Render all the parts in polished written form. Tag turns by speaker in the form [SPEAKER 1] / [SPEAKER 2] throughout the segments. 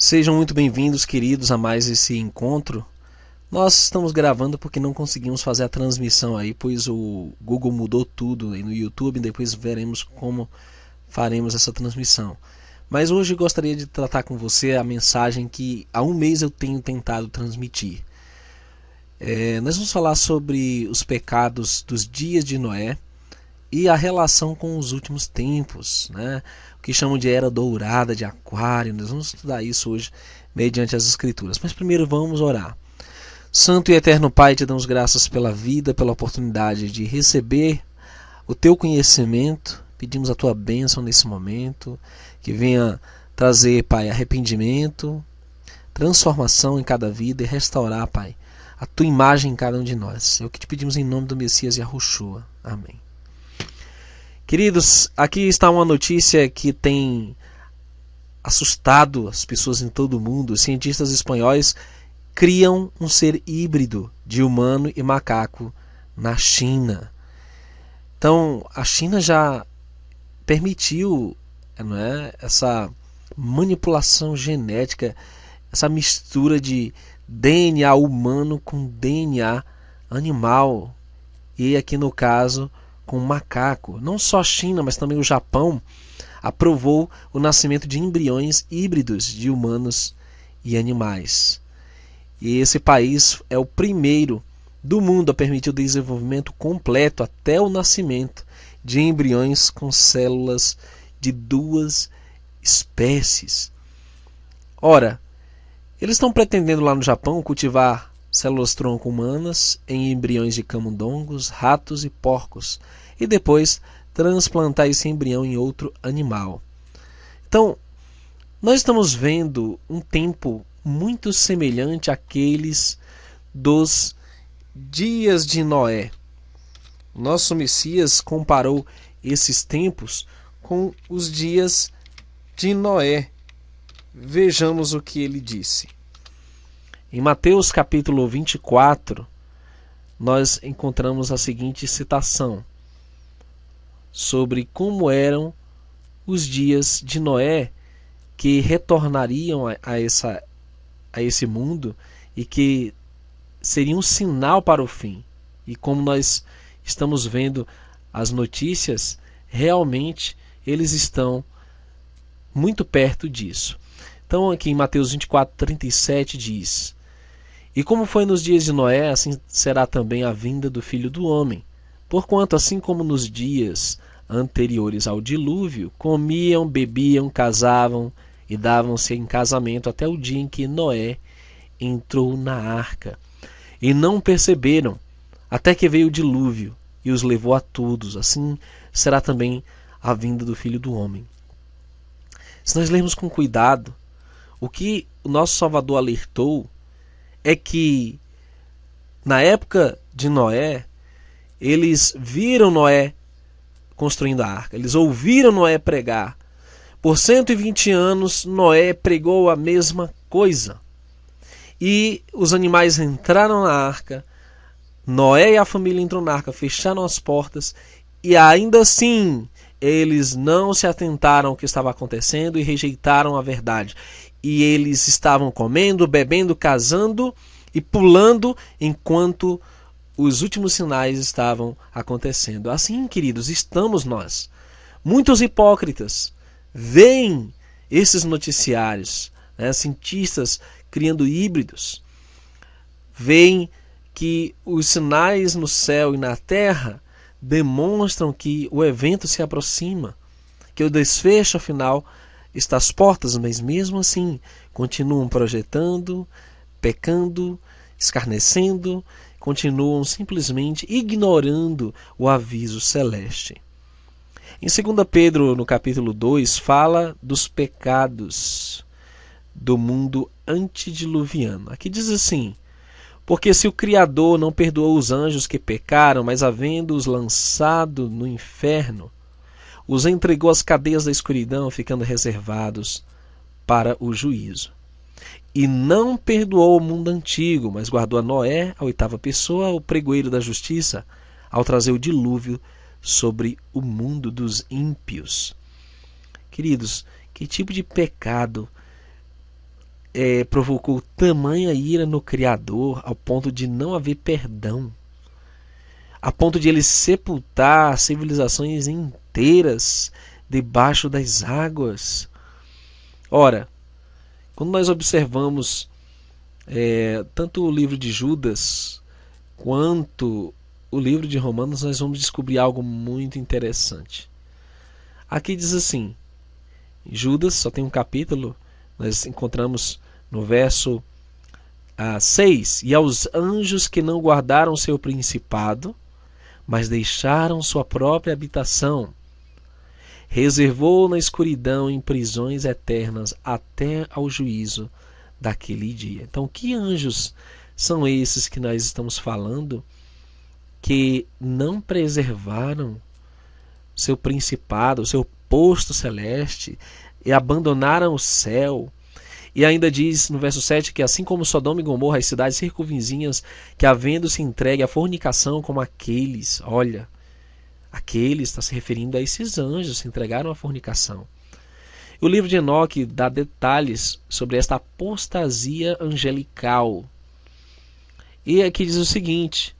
[SPEAKER 1] Sejam muito bem-vindos, queridos, a mais esse encontro. Nós estamos gravando porque não conseguimos fazer a transmissão aí, pois o Google mudou tudo aí no YouTube, depois veremos como faremos essa transmissão. Mas hoje gostaria de tratar com você a mensagem que há um mês eu tenho tentado transmitir. Nós vamos falar sobre os pecados dos dias de Noé e a relação com os últimos tempos, né? O que chamam de era dourada de Aquário. Nós vamos estudar isso hoje mediante as Escrituras. Mas primeiro vamos orar. Santo e eterno Pai, te damos graças pela vida, pela oportunidade de receber o teu conhecimento. Pedimos a tua bênção nesse momento, que venha trazer, Pai, arrependimento, transformação em cada vida e restaurar, Pai, a tua imagem em cada um de nós. É o que te pedimos em nome do Messias Yahushua. Amém. Queridos, aqui está uma notícia que tem assustado as pessoas em todo o mundo. Os cientistas espanhóis criam um ser híbrido de humano e macaco na China. Então, a China já permitiu, não é, essa manipulação genética, essa mistura de DNA humano com DNA animal. E aqui no caso, com macaco. Não só a China, mas também o Japão aprovou o nascimento de embriões híbridos de humanos e animais. E esse país é o primeiro do mundo a permitir o desenvolvimento completo até o nascimento de embriões com células de duas espécies. Ora, eles estão pretendendo lá no Japão cultivar células-tronco humanas em embriões de camundongos, ratos e porcos, e depois transplantar esse embrião em outro animal. Então, nós estamos vendo um tempo muito semelhante àqueles dos dias de Noé. Nosso Messias comparou esses tempos com os dias de Noé. Vejamos o que ele disse. Em Mateus capítulo 24, nós encontramos a seguinte citação sobre como eram os dias de Noé, que retornariam a esse mundo e que seria um sinal para o fim. E como nós estamos vendo as notícias, realmente eles estão muito perto disso. Então aqui em Mateus 24, 37 diz: E como foi nos dias de Noé, assim será também a vinda do Filho do Homem. Porquanto, assim como nos dias anteriores ao dilúvio, comiam, bebiam, casavam e davam-se em casamento até o dia em que Noé entrou na arca. E não perceberam, até que veio o dilúvio e os levou a todos. Assim será também a vinda do Filho do Homem. Se nós lermos com cuidado, o que o nosso Salvador alertou é que na época de Noé, eles viram Noé construindo a arca, eles ouviram Noé pregar. Por 120 anos, Noé pregou a mesma coisa. E os animais entraram na arca, Noé e a família entraram na arca, fecharam as portas, e ainda assim eles não se atentaram ao que estava acontecendo e rejeitaram a verdade. E eles estavam comendo, bebendo, casando e pulando enquanto os últimos sinais estavam acontecendo. Assim, queridos, estamos nós. Muitos hipócritas veem esses noticiários, né, cientistas criando híbridos, veem que os sinais no céu e na terra demonstram que o evento se aproxima, que o desfecho final está às portas, mas mesmo assim continuam projetando, pecando, escarnecendo, continuam simplesmente ignorando o aviso celeste. Em 2 Pedro, no capítulo 2, fala dos pecados do mundo antediluviano. Aqui diz assim: Porque se o Criador não perdoou os anjos que pecaram, mas havendo-os lançado no inferno, os entregou às cadeias da escuridão, ficando reservados para o juízo. E não perdoou o mundo antigo, mas guardou a Noé, a oitava pessoa, o pregoeiro da justiça, ao trazer o dilúvio sobre o mundo dos ímpios. Queridos, que tipo de pecado provocou tamanha ira no Criador ao ponto de não haver perdão, a ponto de ele sepultar civilizações inteiras debaixo das águas. Ora, quando nós observamos tanto o livro de Judas quanto o livro de Romanos, nós vamos descobrir algo muito interessante. Aqui diz assim, Judas só tem um capítulo, nós encontramos no verso 6, e aos anjos que não guardaram seu principado, mas deixaram sua própria habitação, reservou na escuridão em prisões eternas até ao juízo daquele dia. Então, que anjos são esses que nós estamos falando que não preservaram seu principado, seu posto celeste e abandonaram o céu? E ainda diz no verso 7 que assim como Sodoma e Gomorra, as cidades circunvizinhas, que havendo se entregue à fornicação como aqueles, olha, aqueles está se referindo a esses anjos, se entregaram à fornicação. O livro de Enoque dá detalhes sobre esta apostasia angelical. E aqui diz o seguinte,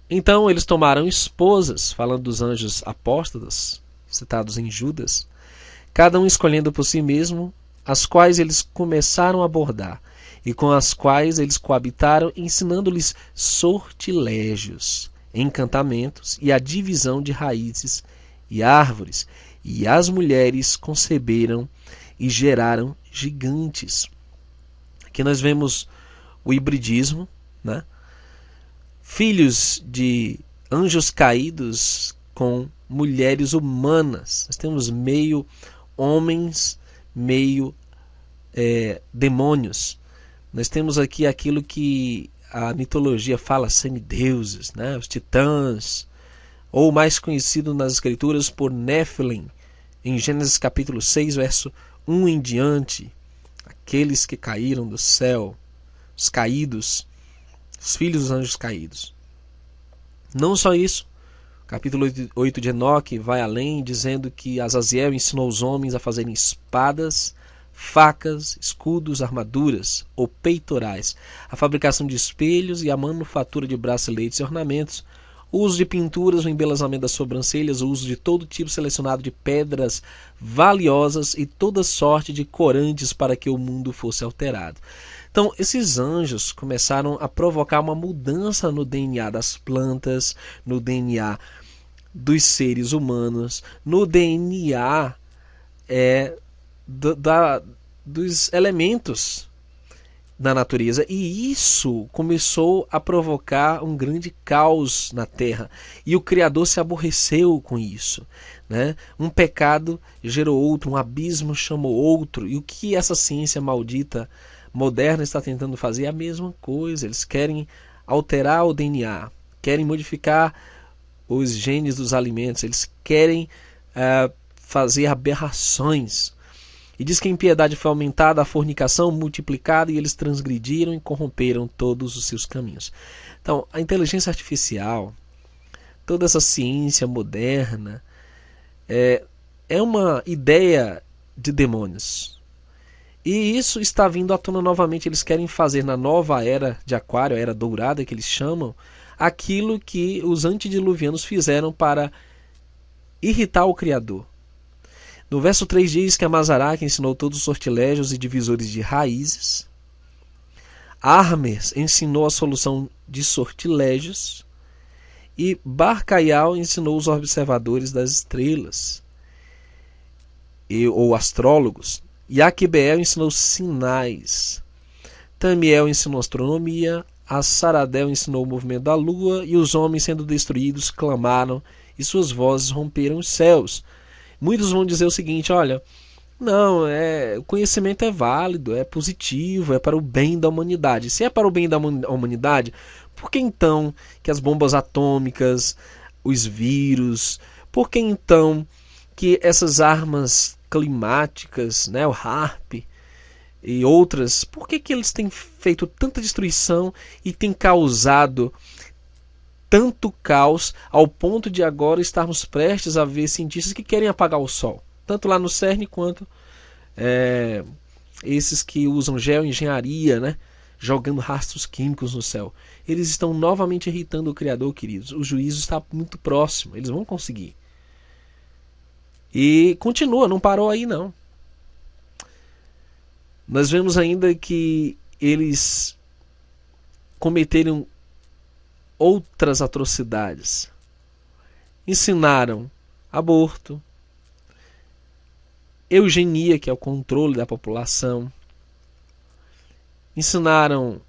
[SPEAKER 1] então eles tomaram esposas, falando dos anjos apóstatas, citados em Judas, cada um escolhendo por si mesmo, as quais eles começaram a bordar, e com as quais eles coabitaram, ensinando-lhes sortilégios, encantamentos e a divisão de raízes e árvores. E as mulheres conceberam e geraram gigantes. Aqui nós vemos o hibridismo, né? Filhos de anjos caídos com mulheres humanas. Nós temos meio homens, meio demônios. Nós temos aqui aquilo que a mitologia fala, semideuses, né? Os titãs, ou mais conhecido nas escrituras por Nephilim, em Gênesis capítulo 6, verso 1 em diante, aqueles que caíram do céu, os caídos, os filhos dos anjos caídos. Não só isso, capítulo 8 de Enoque vai além, dizendo que Azaziel ensinou os homens a fazerem espadas, facas, escudos, armaduras ou peitorais, a fabricação de espelhos e a manufatura de braceletes e ornamentos, o uso de pinturas, o embelezamento das sobrancelhas, o uso de todo tipo selecionado de pedras valiosas e toda sorte de corantes para que o mundo fosse alterado. Então, esses anjos começaram a provocar uma mudança no DNA das plantas, no DNA dos seres humanos, no DNA dos elementos da natureza. E isso começou a provocar um grande caos na Terra. E o Criador se aborreceu com isso, né? Um pecado gerou outro, um abismo chamou outro. E o que essa ciência maldita moderna está tentando fazer é a mesma coisa. Eles querem alterar o DNA, querem modificar os genes dos alimentos, eles querem fazer aberrações. E diz que a impiedade foi aumentada, a fornicação multiplicada, e eles transgrediram e corromperam todos os seus caminhos. Então, a inteligência artificial, toda essa ciência moderna, é uma ideia de demônios. E isso está vindo à tona novamente. Eles querem fazer na nova era de Aquário, a era dourada que eles chamam, aquilo que os antediluvianos fizeram para irritar o Criador. No verso 3 diz que Amazaraque ensinou todos os sortilégios e divisores de raízes. Hermes ensinou a solução de sortilégios. E Barcaial ensinou os observadores das estrelas, ou astrólogos. E Aquibeel ensinou sinais. Tamiel ensinou astronomia. Assaradel ensinou o movimento da lua. E os homens, sendo destruídos, clamaram, e suas vozes romperam os céus. Muitos vão dizer o seguinte: olha, não, o conhecimento é válido, é positivo, é para o bem da humanidade. Se é para o bem da humanidade, por que então que as bombas atômicas, os vírus, por que então que essas armas climáticas, né, o HAARP e outras, por que eles têm feito tanta destruição e têm causado tanto caos ao ponto de agora estarmos prestes a ver cientistas que querem apagar o Sol, tanto lá no CERN quanto esses que usam geoengenharia, né? Jogando rastros químicos no céu. Eles estão novamente irritando o Criador, queridos. O juízo está muito próximo. Eles vão conseguir. E continua, não parou aí não. Nós vemos ainda que eles cometeram outras atrocidades. Ensinaram aborto, eugenia, que é o controle da população. Ensinaram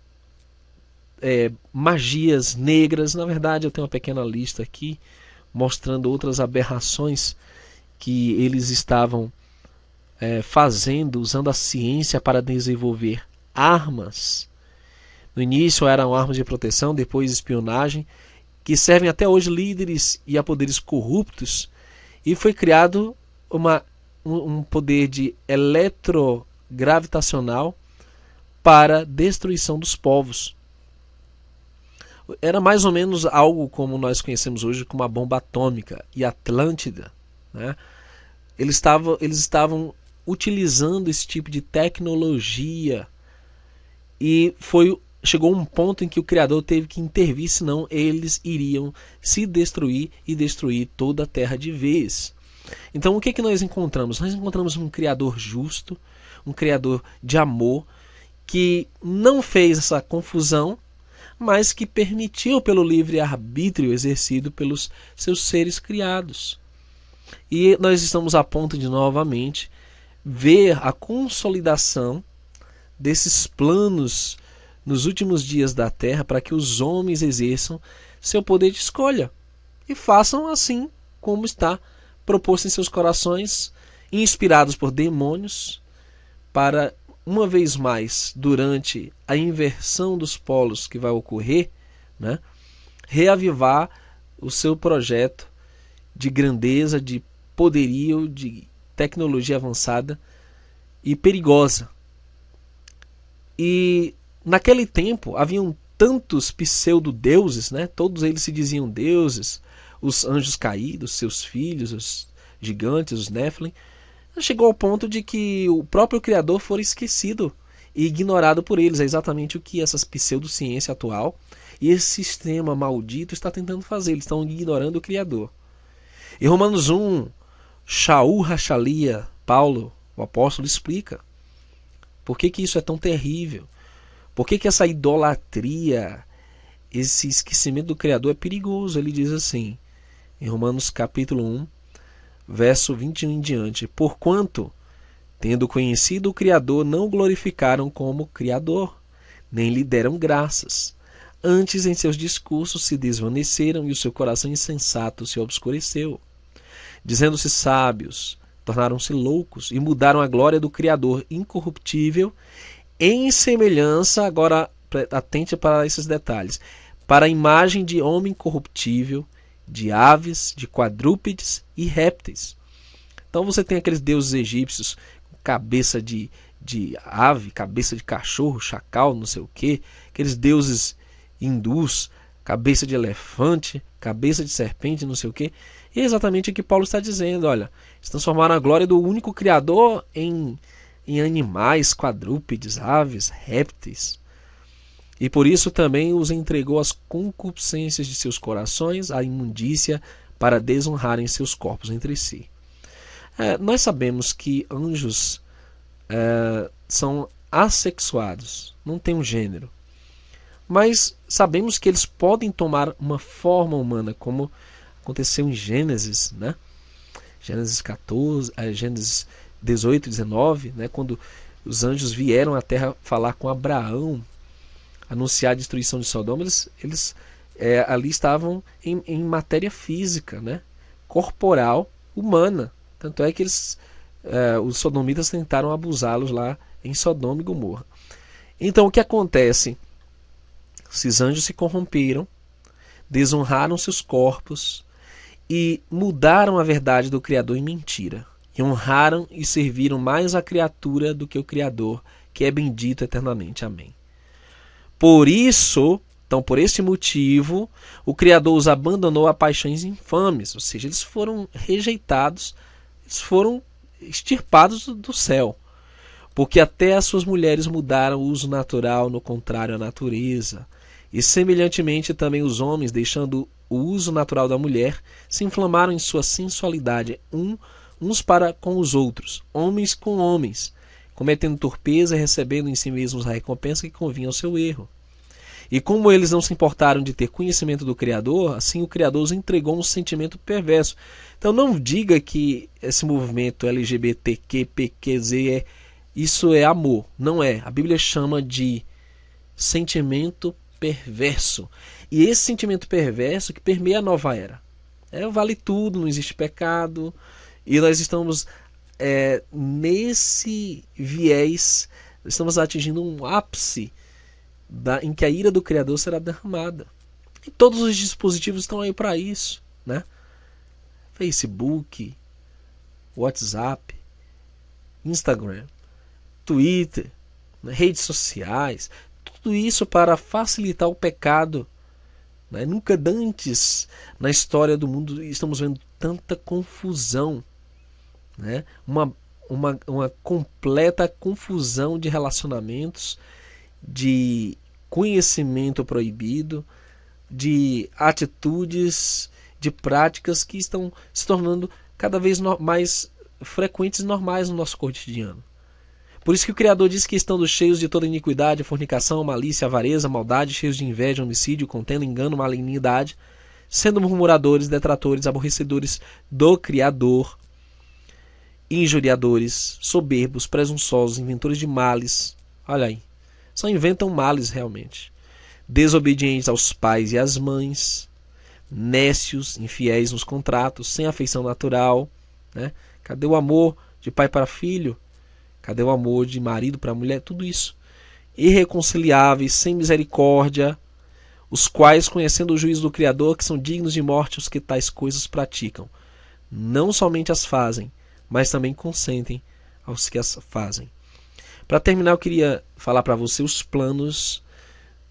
[SPEAKER 1] magias negras. Na verdade, eu tenho uma pequena lista aqui mostrando outras aberrações que eles estavam fazendo, usando a ciência para desenvolver armas. No início eram armas de proteção, depois espionagem, que servem até hoje líderes e a poderes corruptos. E foi criado um poder de eletrogravitacional para destruição dos povos. Era mais ou menos algo como nós conhecemos hoje como a bomba atômica e Atlântida, né? Eles estavam utilizando esse tipo de tecnologia e chegou um ponto em que o Criador teve que intervir, senão eles iriam se destruir e destruir toda a terra de vez. Então o que nós encontramos? Nós encontramos um Criador justo, um Criador de amor, que não fez essa confusão, mas que permitiu pelo livre-arbítrio exercido pelos seus seres criados. E nós estamos a ponto de novamente ver a consolidação desses planos nos últimos dias da Terra para que os homens exerçam seu poder de escolha e façam assim como está proposto em seus corações, inspirados por demônios, para uma vez mais, durante a inversão dos polos que vai ocorrer, né, reavivar o seu projeto de grandeza, de poderio, de tecnologia avançada e perigosa. E naquele tempo haviam tantos pseudo-deuses, né? Todos eles se diziam deuses, os anjos caídos, seus filhos, os gigantes, os Nephilim. Chegou ao ponto de que o próprio Criador foi esquecido e ignorado por eles. É exatamente o que essa pseudociência atual e esse sistema maldito está tentando fazer. Eles estão ignorando o Criador. Em Romanos 1, Shaul Rachalia, Paulo, o apóstolo, explica por que isso é tão terrível. Por que essa idolatria, esse esquecimento do Criador é perigoso. Ele diz assim, em Romanos capítulo 1, verso 21 em diante: porquanto, tendo conhecido o Criador, não o glorificaram como Criador, nem lhe deram graças. Antes, em seus discursos se desvaneceram e o seu coração insensato se obscureceu. Dizendo-se sábios, tornaram-se loucos e mudaram a glória do Criador incorruptível em semelhança, agora atente para esses detalhes, para a imagem de homem corruptível, de aves, de quadrúpedes e répteis. Então você tem aqueles deuses egípcios com cabeça de ave, cabeça de cachorro, chacal, não sei o que, aqueles deuses hindus, cabeça de elefante, cabeça de serpente, não sei o que. E é exatamente o que Paulo está dizendo. Olha, eles transformaram a glória do único Criador em animais, quadrúpedes, aves, répteis. E por isso também os entregou às concupiscências de seus corações, à imundícia, para desonrarem seus corpos entre si. Nós sabemos que anjos são assexuados, não tem um gênero. Mas sabemos que eles podem tomar uma forma humana, como aconteceu em Gênesis, né? Gênesis 14, Gênesis 18, 19, né? Quando os anjos vieram à terra falar com Abraão, anunciar a destruição de Sodoma, eles ali estavam em matéria física, né? Corporal, humana. Tanto é que os sodomitas tentaram abusá-los lá em Sodoma e Gomorra. Então o que acontece? Esses anjos se corromperam, desonraram seus corpos e mudaram a verdade do Criador em mentira. E honraram e serviram mais a criatura do que o Criador, que é bendito eternamente. Amém. Por isso, então por este motivo, o Criador os abandonou a paixões infames, ou seja, eles foram rejeitados, eles foram extirpados do céu. porque até as suas mulheres mudaram o uso natural no contrário à natureza. E semelhantemente também os homens, deixando o uso natural da mulher, se inflamaram em sua sensualidade, uns para com os outros, homens com homens, cometendo torpeza e recebendo em si mesmos a recompensa que convinha ao seu erro. E como eles não se importaram de ter conhecimento do Criador, assim o Criador os entregou um sentimento perverso. Então não diga que esse movimento LGBTQ, isso é amor. Não é. A Bíblia chama de sentimento perverso. E esse sentimento perverso que permeia a nova era. Vale tudo, não existe pecado. E nós estamos nesse viés, estamos atingindo um ápice em que a ira do Criador será derramada. E todos os dispositivos estão aí para isso, né? Facebook, WhatsApp, Instagram, Twitter, né? Redes sociais, tudo isso para facilitar o pecado, né? Nunca antes na história do mundo estamos vendo tanta confusão, né? Uma completa confusão de relacionamentos, de conhecimento proibido, de atitudes, de práticas que estão se tornando cada vez mais frequentes e normais no nosso cotidiano. Por isso que o Criador diz que estando cheios de toda iniquidade, fornicação, malícia, avareza, maldade, cheios de inveja, homicídio, contenda, engano, malignidade, sendo murmuradores, detratores, aborrecedores do Criador, injuriadores, soberbos, presunçosos, inventores de males. Olha aí, só inventam males realmente. Desobedientes aos pais e às mães, nécios, infiéis nos contratos, sem afeição natural, né? Cadê o amor de pai para filho? Cadê o amor de marido para mulher? Tudo isso. Irreconciliáveis, sem misericórdia, os quais, conhecendo o juízo do Criador, que são dignos de morte os que tais coisas praticam, não somente as fazem, mas também consentem aos que as fazem. Para terminar, eu queria falar para você os planos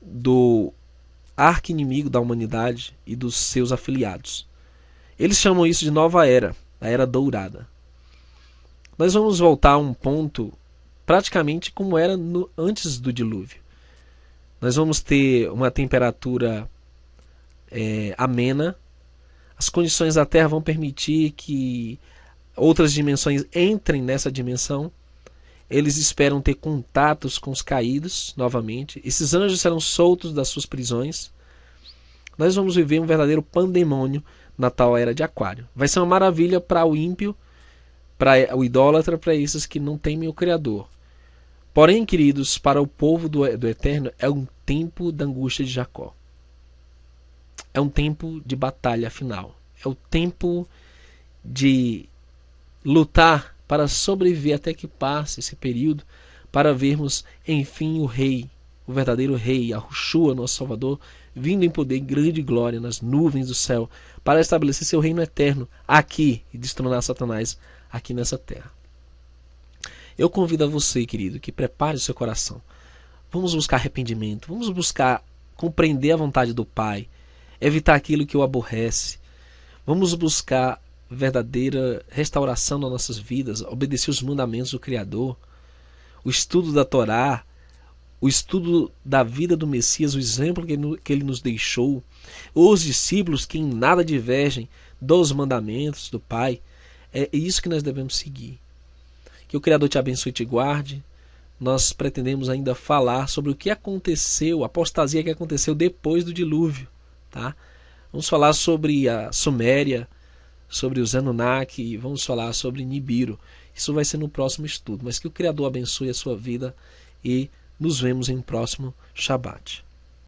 [SPEAKER 1] do arqui-inimigo da humanidade e dos seus afiliados. Eles chamam isso de nova era, a era dourada. Nós vamos voltar a um ponto praticamente como era antes do dilúvio. Nós vamos ter uma temperatura amena, as condições da Terra vão permitir que outras dimensões entrem nessa dimensão. Eles esperam ter contatos com os caídos novamente. Esses anjos serão soltos das suas prisões. Nós vamos viver um verdadeiro pandemônio na tal era de Aquário. Vai ser uma maravilha para o ímpio, para o idólatra, para esses que não temem o Criador. Porém, queridos, para o povo do Eterno é um tempo da angústia de Jacó. É um tempo de batalha final. É o tempo de lutar para sobreviver até que passe esse período, para vermos, enfim, o Rei, o verdadeiro Rei, Yahushua, nosso Salvador, vindo em poder e grande glória nas nuvens do céu, para estabelecer seu reino eterno aqui e destronar Satanás aqui nessa terra. Eu convido a você, querido, que prepare o seu coração. Vamos buscar arrependimento, vamos buscar compreender a vontade do Pai, evitar aquilo que o aborrece. Vamos buscar verdadeira restauração nas nossas vidas, obedecer os mandamentos do Criador, o estudo da Torá, o estudo da vida do Messias, o exemplo que ele nos deixou, os discípulos que em nada divergem dos mandamentos do Pai. É isso que nós devemos seguir. Que o Criador te abençoe e te guarde. Nós pretendemos ainda falar sobre o que aconteceu, a apostasia que aconteceu depois do dilúvio, tá? Vamos falar sobre a Suméria, sobre os Anunnaki, e vamos falar sobre Nibiru. Isso vai ser no próximo estudo, mas que o Criador abençoe a sua vida e nos vemos em próximo Shabat.